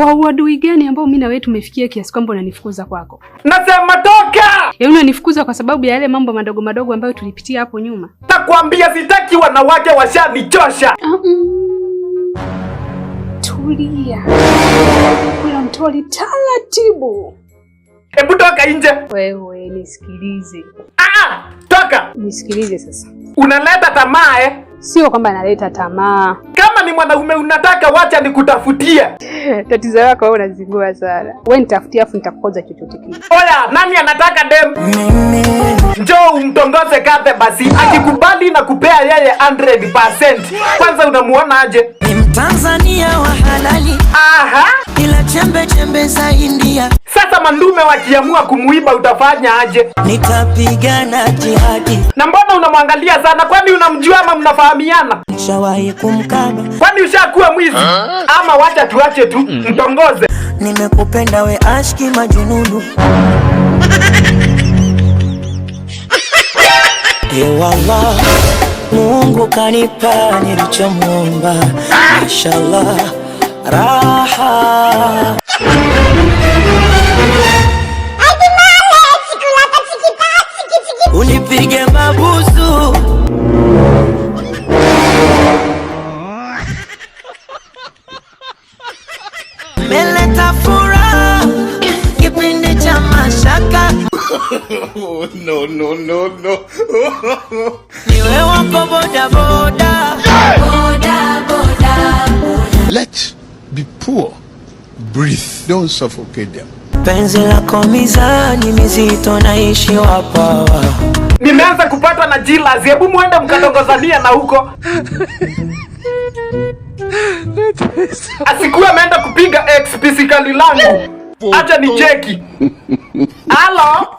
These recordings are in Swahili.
Kwa uadui gani ambao mimi na wewe tumefikia kiasi kwamba unanifukuza kwako? Nasema toka! Yaani unanifukuza kwa sababu ya yale mambo madogo madogo ambayo tulipitia hapo nyuma. Nakwambia sitaki wanawake washanichosha. Tulia. Kula mtoli taratibu. Hebu toka nje. Wewe nisikilize. Toka. Nisikilize sasa. Unaleta tamaa Sio kwamba naleta tamaa. Kama ni mwanaume unataka wacha nikutafutie. Tatizo lako wewe unazingua sana. Wewe nitafutia afu nitakukoza chochote kile. Oya, nani anataka dem? Njoo umtongoze Kathe basi. Akikubali na kupea yeye 100%. Kwanza unamuona aje? Ni Mtanzania wa halali. Ila chembe chembe za India. Sasa mandume wakiamua kumuiba utafanya aje? Nitapigana jihadi. Na mbona unamwangalia sana? Kwani unamjua ama mnafahamiana? Nishawahi kumkaba. Kwani ushakuwa mwizi? Ama wacha tuache tu mtongoze. Nimekupenda we ashki majununu. Wallah, Mungu kanipa nilichomuomba. Mashallah, raha. Unipige mabusu. Meleta furaha kipindi cha mashaka. No. Niwe wako boda boda. Let's be poor. Breathe. Don't suffocate them. Penzi lako mizani mizito naishi wapawa. Nimeanza kupatwa na jilazi. Hebu muende mkatongozania na huko. Asikuwa ameenda kupiga ex pisikali langu. Acha ni cheki. Halo?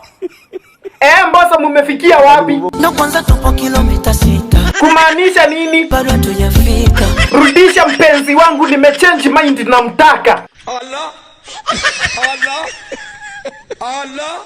Mboso mumefikia wapi? Ndo kwanza tupo kilomita 6. Kumaanisha nini? Bado hatujafika. Rudisha mpenzi wangu, nimechange mind na mtaka. Allah. Allah.